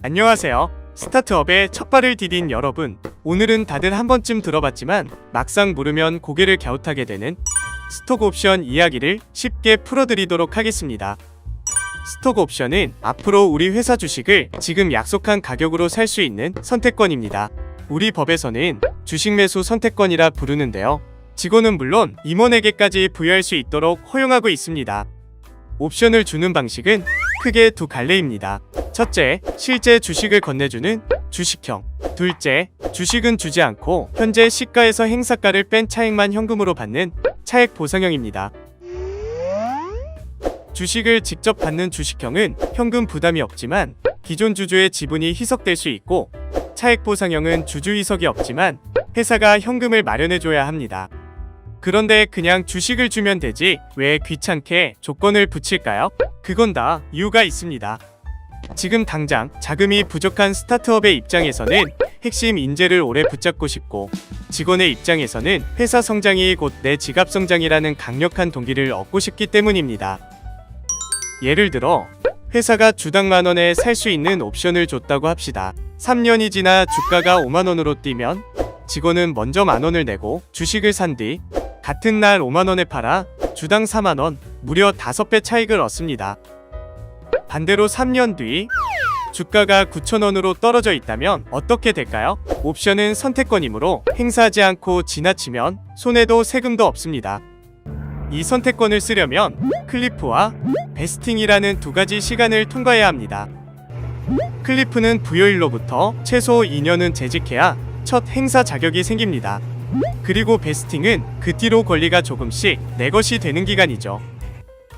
안녕하세요. 스타트업에 첫 발을 디딘 여러분. 오늘은 다들 한 번쯤 들어봤지만 막상 모르면 고개를 갸웃하게 되는 스톡 옵션 이야기를 쉽게 풀어드리도록 하겠습니다. 스톡 옵션은 앞으로 우리 회사 주식을 지금 약속한 가격으로 살 수 있는 선택권입니다. 우리 법에서는 주식 매수 선택권이라 부르는데요. 직원은 물론 임원에게까지 부여할 수 있도록 허용하고 있습니다. 옵션을 주는 방식은 크게 두 갈래입니다. 첫째, 실제 주식을 건네주는 주식형. 둘째, 주식은 주지 않고 현재 시가에서 행사가를 뺀 차액만 현금으로 받는 차액 보상형입니다. 주식을 직접 받는 주식형은 현금 부담이 없지만 기존 주주의 지분이 희석될 수 있고, 차액 보상형은 주주 희석이 없지만 회사가 현금을 마련해줘야 합니다. 그런데 그냥 주식을 주면 되지 왜 귀찮게 조건을 붙일까요? 그건 다 이유가 있습니다. 지금 당장 자금이 부족한 스타트업의 입장에서는 핵심 인재를 오래 붙잡고 싶고, 직원의 입장에서는 회사 성장이 곧 내 지갑 성장이라는 강력한 동기를 얻고 싶기 때문입니다. 예를 들어 회사가 주당 만원에 살 수 있는 옵션을 줬다고 합시다. 3년이 지나 주가가 5만원으로 뛰면 직원은 먼저 만원을 내고 주식을 산 뒤 같은 날 5만원에 팔아 주당 4만원, 무려 5배 차익을 얻습니다. 반대로 3년 뒤 주가가 9,000원으로 떨어져 있다면 어떻게 될까요? 옵션은 선택권이므로 행사하지 않고 지나치면 손해도 세금도 없습니다. 이 선택권을 쓰려면 클리프와 베스팅이라는 두 가지 시간을 통과해야 합니다. 클리프는 부여일로부터 최소 2년은 재직해야 첫 행사 자격이 생깁니다. 그리고 베스팅은 그 뒤로 권리가 조금씩 내 것이 되는 기간이죠.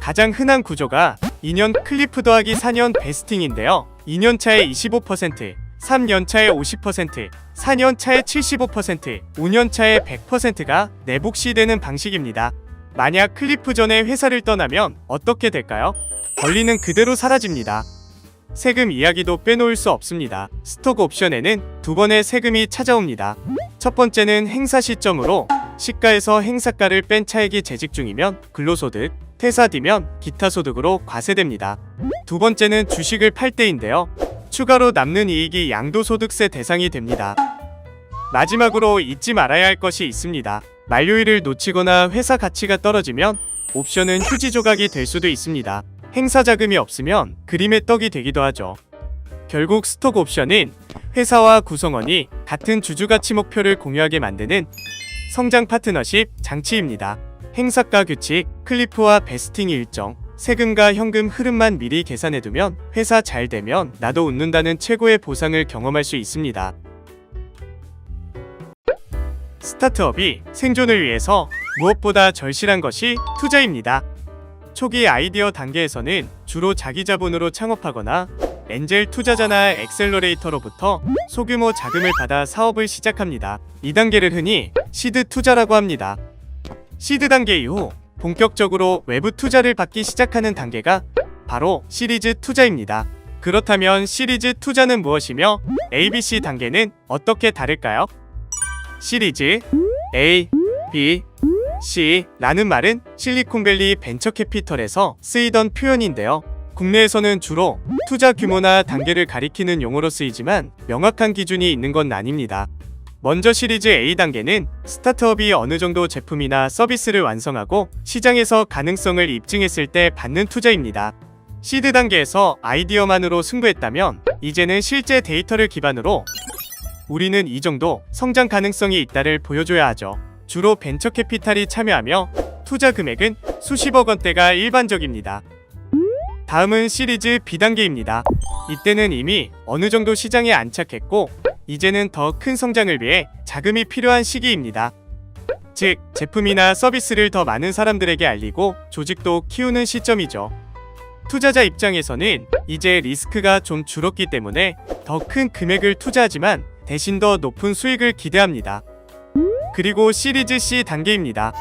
가장 흔한 구조가 2년 클리프 더하기 4년 베스팅인데요. 2년 차에 25%, 3년 차에 50%, 4년 차에 75%, 5년 차에 100%가 내 몫이 되는 방식입니다. 만약 클리프 전에 회사를 떠나면 어떻게 될까요? 권리는 그대로 사라집니다. 세금 이야기도 빼놓을 수 없습니다. 스톡 옵션에는 두 번의 세금이 찾아옵니다. 첫 번째는 행사 시점으로 시가에서 행사가를 뺀 차액이 재직 중이면 근로소득, 퇴사 뒤면 기타 소득으로 과세됩니다. 두 번째는 주식을 팔 때인데요. 추가로 남는 이익이 양도소득세 대상이 됩니다. 마지막으로 잊지 말아야 할 것이 있습니다. 만료일을 놓치거나 회사 가치가 떨어지면 옵션은 휴지 조각이 될 수도 있습니다. 행사 자금이 없으면 그림의 떡이 되기도 하죠. 결국 스톡 옵션은 회사와 구성원이 같은 주주가치 목표를 공유하게 만드는 성장 파트너십 장치입니다. 행사가 규칙, 클리프와 베스팅 일정, 세금과 현금 흐름만 미리 계산해두면 회사 잘 되면 나도 웃는다는 최고의 보상을 경험할 수 있습니다. 스타트업이 생존을 위해서 무엇보다 절실한 것이 투자입니다. 초기 아이디어 단계에서는 주로 자기 자본으로 창업하거나 엔젤 투자자나 엑셀러레이터로부터 소규모 자금을 받아 사업을 시작합니다. 이 단계를 흔히 시드 투자라고 합니다. 시드 단계 이후 본격적으로 외부 투자를 받기 시작하는 단계가 바로 시리즈 투자입니다. 그렇다면 시리즈 투자는 무엇이며 ABC 단계는 어떻게 다를까요? 시리즈 A, B, C라는 말은 실리콘밸리 벤처캐피털에서 쓰이던 표현인데요. 국내에서는 주로 투자 규모나 단계를 가리키는 용어로 쓰이지만 명확한 기준이 있는 건 아닙니다. 먼저 시리즈 A 단계는 스타트업이 어느 정도 제품이나 서비스를 완성하고 시장에서 가능성을 입증했을 때 받는 투자입니다. 시드 단계에서 아이디어만으로 승부했다면 이제는 실제 데이터를 기반으로 우리는 이 정도 성장 가능성이 있다를 보여줘야 하죠. 주로 벤처캐피탈이 참여하며 투자 금액은 수십억 원대가 일반적입니다. 다음은 시리즈 B 단계입니다. 이때는 이미 어느 정도 시장에 안착했고 이제는 더 큰 성장을 위해 자금이 필요한 시기입니다. 즉, 제품이나 서비스를 더 많은 사람들에게 알리고 조직도 키우는 시점이죠. 투자자 입장에서는 이제 리스크가 좀 줄었기 때문에 더 큰 금액을 투자하지만 대신 더 높은 수익을 기대합니다. 그리고 시리즈 C 단계입니다.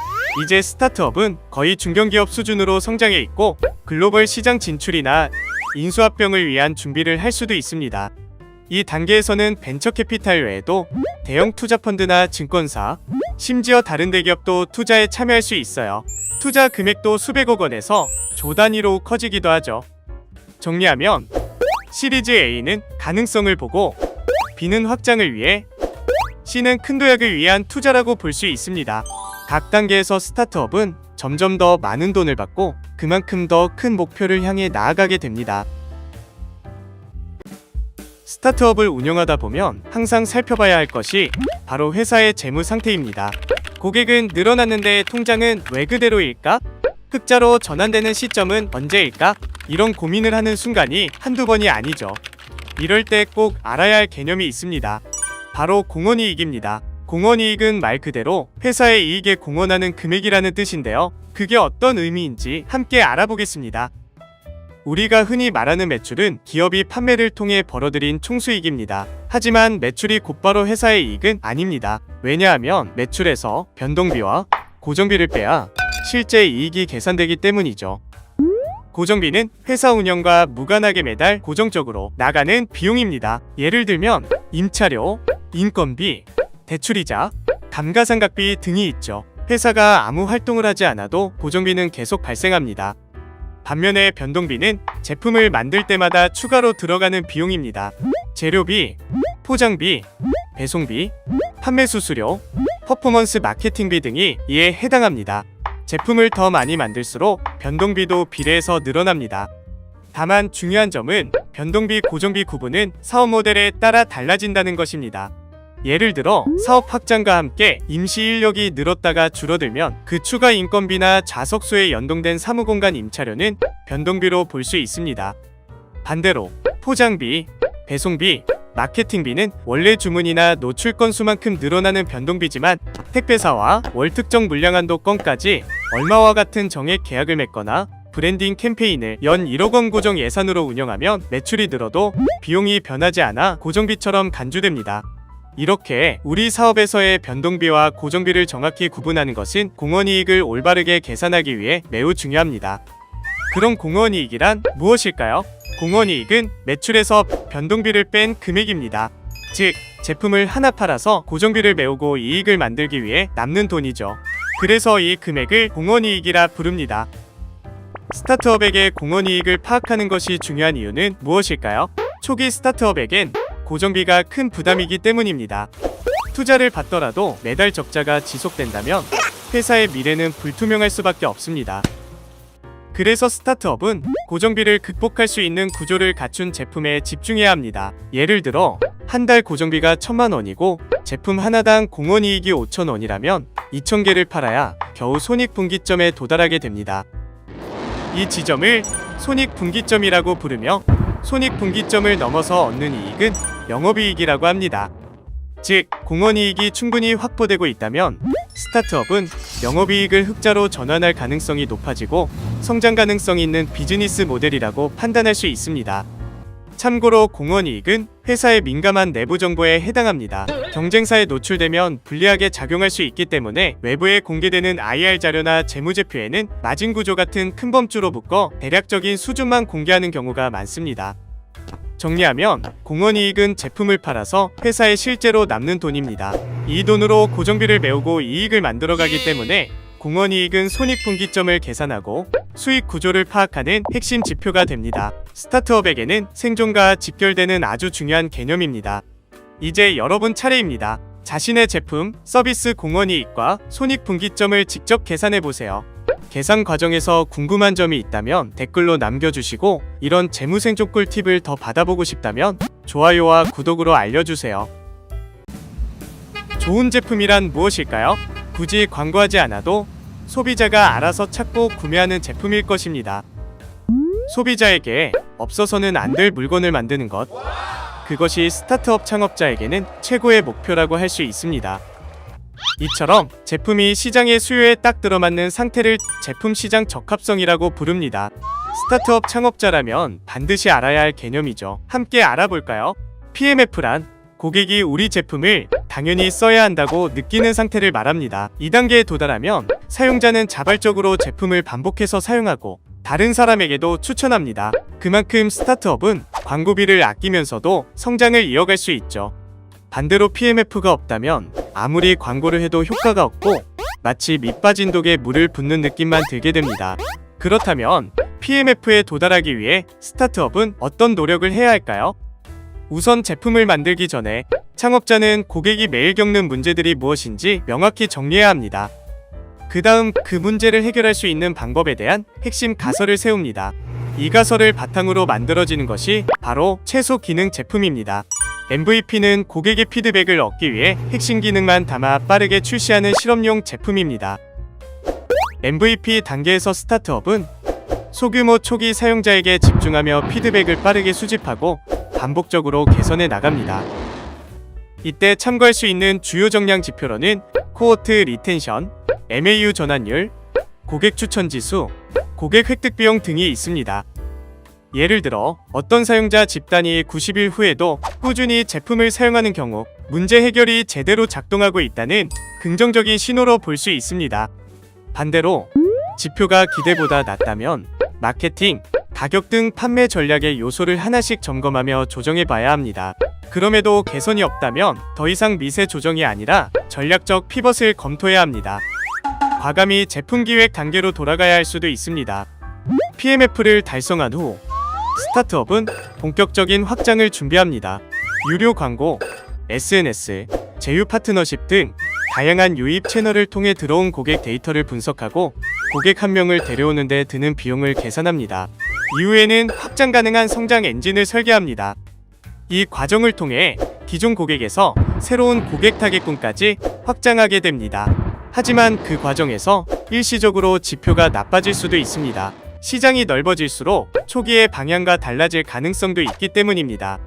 이제 스타트업은 거의 중견기업 수준으로 성장해 있고 글로벌 시장 진출이나 인수합병을 위한 준비를 할 수도 있습니다. 이 단계에서는 벤처캐피탈 외에도 대형 투자펀드나 증권사, 심지어 다른 대기업도 투자에 참여할 수 있어요. 투자 금액도 수백억 원에서 조 단위로 커지기도 하죠. 정리하면 시리즈 A는 가능성을 보고, B는 확장을 위해, C는 큰 도약을 위한 투자라고 볼 수 있습니다. 각 단계에서 스타트업은 점점 더 많은 돈을 받고 그만큼 더 큰 목표를 향해 나아가게 됩니다. 스타트업을 운영하다 보면 항상 살펴봐야 할 것이 바로 회사의 재무 상태입니다. 고객은 늘어났는데 통장은 왜 그대로일까? 흑자로 전환되는 시점은 언제일까? 이런 고민을 하는 순간이 한두 번이 아니죠. 이럴 때 꼭 알아야 할 개념이 있습니다. 바로 공헌이익입니다. 공헌이익은 말 그대로 회사의 이익에 공헌하는 금액이라는 뜻인데요. 그게 어떤 의미인지 함께 알아보겠습니다. 우리가 흔히 말하는 매출은 기업이 판매를 통해 벌어들인 총수익입니다. 하지만 매출이 곧바로 회사의 이익은 아닙니다. 왜냐하면 매출에서 변동비와 고정비를 빼야 실제 이익이 계산되기 때문이죠. 고정비는 회사 운영과 무관하게 매달 고정적으로 나가는 비용입니다. 예를 들면 임차료, 인건비, 대출이자, 감가상각비 등이 있죠. 회사가 아무 활동을 하지 않아도 고정비는 계속 발생합니다. 반면에 변동비는 제품을 만들 때마다 추가로 들어가는 비용입니다. 재료비, 포장비, 배송비, 판매 수수료, 퍼포먼스 마케팅비 등이 이에 해당합니다. 제품을 더 많이 만들수록 변동비도 비례해서 늘어납니다. 다만 중요한 점은 변동비, 고정비 구분은 사업 모델에 따라 달라진다는 것입니다. 예를 들어 사업 확장과 함께 임시 인력이 늘었다가 줄어들면 그 추가 인건비나 좌석수에 연동된 사무공간 임차료는 변동비로 볼 수 있습니다. 반대로 포장비, 배송비, 마케팅비는 원래 주문이나 노출 건수만큼 늘어나는 변동비지만 택배사와 월 특정 물량 한도 건까지 얼마와 같은 정액 계약을 맺거나 브랜딩 캠페인을 연 1억 원 고정 예산으로 운영하면 매출이 늘어도 비용이 변하지 않아 고정비처럼 간주됩니다. 이렇게 우리 사업에서의 변동비와 고정비를 정확히 구분하는 것은 공헌이익을 올바르게 계산하기 위해 매우 중요합니다. 그럼 공헌이익이란 무엇일까요? 공헌이익은 매출에서 변동비를 뺀 금액입니다. 즉, 제품을 하나 팔아서 고정비를 메우고 이익을 만들기 위해 남는 돈이죠. 그래서 이 금액을 공헌이익이라 부릅니다. 스타트업에게 공헌이익을 파악하는 것이 중요한 이유는 무엇일까요? 초기 스타트업에겐 고정비가 큰 부담이기 때문입니다. 투자를 받더라도 매달 적자가 지속된다면 회사의 미래는 불투명할 수밖에 없습니다. 그래서 스타트업은 고정비를 극복할 수 있는 구조를 갖춘 제품에 집중해야 합니다. 예를 들어 한 달 고정비가 1,000만 원이고 제품 하나당 공헌이익이 5,000원이라면 2,000개를 팔아야 겨우 손익분기점에 도달하게 됩니다. 이 지점을 손익분기점이라고 부르며 손익분기점을 넘어서 얻는 이익은 영업이익이라고 합니다. 즉, 공헌이익이 충분히 확보되고 있다면 스타트업은 영업이익을 흑자로 전환할 가능성이 높아지고 성장 가능성이 있는 비즈니스 모델이라고 판단할 수 있습니다. 참고로 공헌이익은 회사의 민감한 내부 정보에 해당합니다. 경쟁사에 노출되면 불리하게 작용할 수 있기 때문에 외부에 공개되는 IR 자료나 재무제표에는 마진 구조 같은 큰 범주로 묶어 대략적인 수준만 공개하는 경우가 많습니다. 정리하면 공헌이익은 제품을 팔아서 회사에 실제로 남는 돈입니다. 이 돈으로 고정비를 메우고 이익을 만들어가기 때문에 공헌이익은 손익분기점을 계산하고 수익 구조를 파악하는 핵심 지표가 됩니다. 스타트업에게는 생존과 직결되는 아주 중요한 개념입니다. 이제 여러분 차례입니다. 자신의 제품, 서비스 공헌이익과 손익분기점을 직접 계산해보세요. 계산 과정에서 궁금한 점이 있다면 댓글로 남겨주시고 이런 재무생존 꿀팁을 더 받아보고 싶다면 좋아요와 구독으로 알려주세요. 좋은 제품이란 무엇일까요? 굳이 광고하지 않아도 소비자가 알아서 찾고 구매하는 제품일 것입니다. 소비자에게 없어서는 안 될 물건을 만드는 것, 그것이 스타트업 창업자에게는 최고의 목표라고 할 수 있습니다. 이처럼 제품이 시장의 수요에 딱 들어맞는 상태를 제품 시장 적합성이라고 부릅니다. 스타트업 창업자라면 반드시 알아야 할 개념이죠. 함께 알아볼까요? PMF란 고객이 우리 제품을 당연히 써야 한다고 느끼는 상태를 말합니다. 2단계에 도달하면 사용자는 자발적으로 제품을 반복해서 사용하고 다른 사람에게도 추천합니다. 그만큼 스타트업은 광고비를 아끼면서도 성장을 이어갈 수 있죠. 반대로 PMF가 없다면 아무리 광고를 해도 효과가 없고 마치 밑 빠진 독에 물을 붓는 느낌만 들게 됩니다. 그렇다면 PMF에 도달하기 위해 스타트업은 어떤 노력을 해야 할까요? 우선 제품을 만들기 전에 창업자는 고객이 매일 겪는 문제들이 무엇인지 명확히 정리해야 합니다. 그 다음 그 문제를 해결할 수 있는 방법에 대한 핵심 가설을 세웁니다. 이 가설을 바탕으로 만들어지는 것이 바로 최소 기능 제품입니다. MVP는 고객의 피드백을 얻기 위해 핵심 기능만 담아 빠르게 출시하는 실험용 제품입니다. MVP 단계에서 스타트업은 소규모 초기 사용자에게 집중하며 피드백을 빠르게 수집하고 반복적으로 개선해 나갑니다. 이때 참고할 수 있는 주요 정량 지표로는 코호트 리텐션, MAU 전환율, 고객 추천 지수, 고객 획득 비용 등이 있습니다. 예를 들어 어떤 사용자 집단이 90일 후에도 꾸준히 제품을 사용하는 경우 문제 해결이 제대로 작동하고 있다는 긍정적인 신호로 볼 수 있습니다. 반대로 지표가 기대보다 낮다면 마케팅, 가격 등 판매 전략의 요소를 하나씩 점검하며 조정해 봐야 합니다. 그럼에도 개선이 없다면 더 이상 미세 조정이 아니라 전략적 피벗을 검토해야 합니다. 과감히 제품 기획 단계로 돌아가야 할 수도 있습니다. PMF를 달성한 후 스타트업은 본격적인 확장을 준비합니다. 유료 광고, SNS, 제휴 파트너십 등 다양한 유입 채널을 통해 들어온 고객 데이터를 분석하고 고객 한 명을 데려오는 데 드는 비용을 계산합니다. 이후에는 확장 가능한 성장 엔진을 설계합니다. 이 과정을 통해 기존 고객에서 새로운 고객 타겟군까지 확장하게 됩니다. 하지만 그 과정에서 일시적으로 지표가 나빠질 수도 있습니다. 시장이 넓어질수록 초기의 방향과 달라질 가능성도 있기 때문입니다.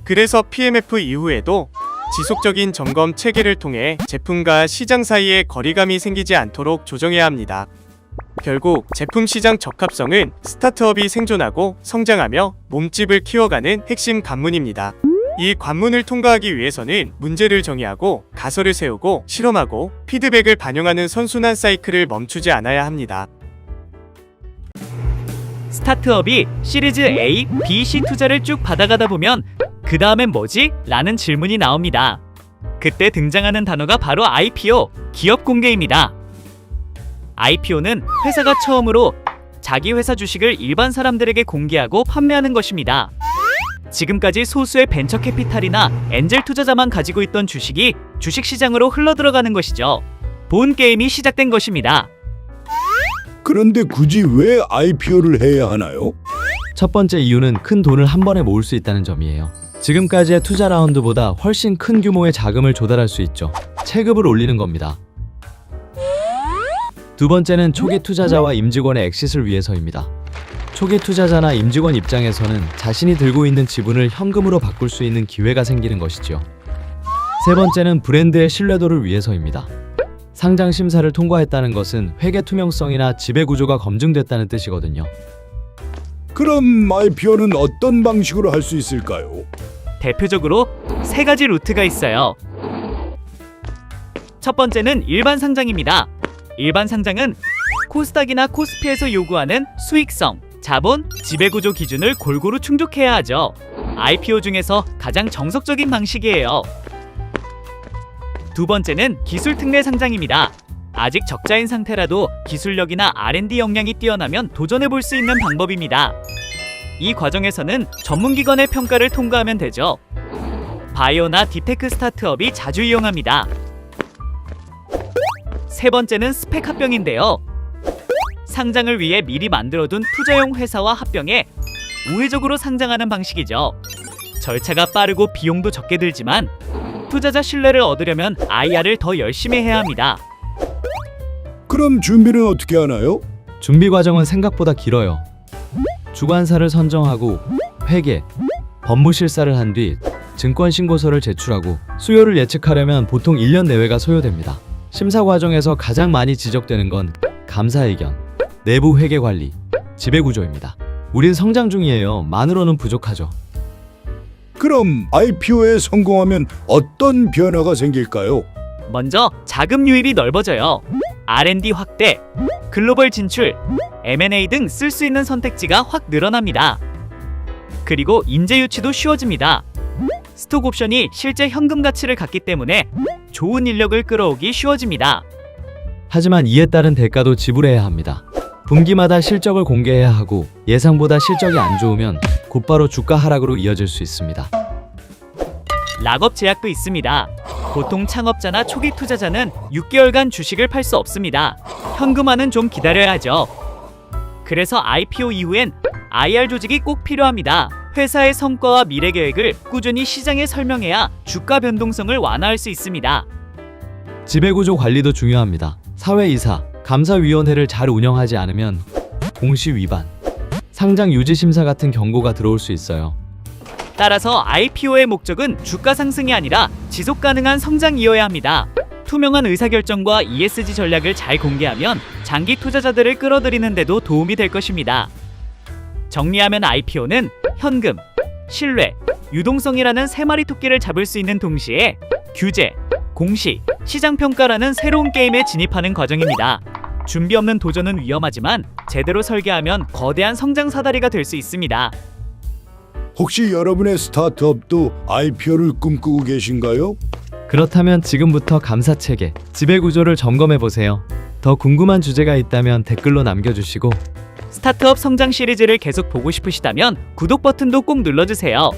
그래서 PMF 이후에도 지속적인 점검 체계를 통해 제품과 시장 사이에 거리감이 생기지 않도록 조정해야 합니다. 결국 제품 시장 적합성은 스타트업이 생존하고 성장하며 몸집을 키워가는 핵심 관문입니다. 이 관문을 통과하기 위해서는 문제를 정의하고 가설을 세우고 실험하고 피드백을 반영하는 선순환 사이클을 멈추지 않아야 합니다. 스타트업이 시리즈 A, B, C 투자를 쭉 받아가다 보면 그 다음엔 뭐지? 라는 질문이 나옵니다. 그때 등장하는 단어가 바로 IPO, 기업 공개입니다. IPO는 회사가 처음으로 자기 회사 주식을 일반 사람들에게 공개하고 판매하는 것입니다. 지금까지 소수의 벤처 캐피탈이나 엔젤 투자자만 가지고 있던 주식이 주식시장으로 흘러들어가는 것이죠. 본 게임이 시작된 것입니다. 그런데 굳이 왜 IPO를 해야 하나요? 첫 번째 이유는 큰 돈을 한 번에 모을 수 있다는 점이에요. 지금까지의 투자 라운드보다 훨씬 큰 규모의 자금을 조달할 수 있죠. 체급을 올리는 겁니다. 두 번째는 초기 투자자와 임직원의 엑싯을 위해서입니다. 초기 투자자나 임직원 입장에서는 자신이 들고 있는 지분을 현금으로 바꿀 수 있는 기회가 생기는 것이죠. 세 번째는 브랜드의 신뢰도를 위해서입니다. 상장 심사를 통과했다는 것은 회계 투명성이나 지배 구조가 검증됐다는 뜻이거든요. 그럼 IPO는 어떤 방식으로 할 수 있을까요? 대표적으로 세 가지 루트가 있어요. 첫 번째는 일반 상장입니다. 일반 상장은 코스닥이나 코스피에서 요구하는 수익성, 자본, 지배구조 기준을 골고루 충족해야 하죠. IPO 중에서 가장 정석적인 방식이에요. 두 번째는 기술 특례 상장입니다. 아직 적자인 상태라도 기술력이나 R&D 역량이 뛰어나면 도전해볼 수 있는 방법입니다. 이 과정에서는 전문기관의 평가를 통과하면 되죠. 바이오나 딥테크 스타트업이 자주 이용합니다. 세 번째는 스펙 합병인데요. 상장을 위해 미리 만들어둔 투자용 회사와 합병해 우회적으로 상장하는 방식이죠. 절차가 빠르고 비용도 적게 들지만 투자자 신뢰를 얻으려면 IR을 더 열심히 해야 합니다. 그럼 준비는 어떻게 하나요? 준비 과정은 생각보다 길어요. 주관사를 선정하고 회계, 법무 실사를 한 뒤 증권 신고서를 제출하고 수요를 예측하려면 보통 1년 내외가 소요됩니다. 심사 과정에서 가장 많이 지적되는 건 감사 의견, 내부 회계 관리, 지배 구조입니다. 우린 성장 중이에요. 만으로는 부족하죠. 그럼 IPO에 성공하면 어떤 변화가 생길까요? 먼저 자금 유입이 넓어져요. R&D 확대, 글로벌 진출, M&A 등 쓸 수 있는 선택지가 확 늘어납니다. 그리고 인재 유치도 쉬워집니다. 스톡 옵션이 실제 현금 가치를 갖기 때문에 좋은 인력을 끌어오기 쉬워집니다. 하지만 이에 따른 대가도 지불해야 합니다. 분기마다 실적을 공개해야 하고 예상보다 실적이 안 좋으면 곧바로 주가 하락으로 이어질 수 있습니다. 락업 제약도 있습니다. 보통 창업자나 초기 투자자는 6개월간 주식을 팔 수 없습니다. 현금화는 좀 기다려야 하죠. 그래서 IPO 이후엔 IR 조직이 꼭 필요합니다. 회사의 성과와 미래 계획을 꾸준히 시장에 설명해야 주가 변동성을 완화할 수 있습니다. 지배구조 관리도 중요합니다. 사회이사, 감사위원회를 잘 운영하지 않으면 공시 위반, 상장 유지 심사 같은 경고가 들어올 수 있어요. 따라서 IPO의 목적은 주가 상승이 아니라 지속 가능한 성장이어야 합니다. 투명한 의사결정과 ESG 전략을 잘 공개하면 장기 투자자들을 끌어들이는 데도 도움이 될 것입니다. 정리하면 IPO는 현금, 신뢰, 유동성이라는 세 마리 토끼를 잡을 수 있는 동시에 규제, 공시, 시장 평가라는 새로운 게임에 진입하는 과정입니다. 준비 없는 도전은 위험하지만 제대로 설계하면 거대한 성장 사다리가 될 수 있습니다. 혹시 여러분의 스타트업도 IPO를 꿈꾸고 계신가요? 그렇다면 지금부터 감사 체계, 지배구조를 점검해 보세요. 더 궁금한 주제가 있다면 댓글로 남겨주시고 스타트업 성장 시리즈를 계속 보고 싶으시다면 구독 버튼도 꼭 눌러주세요.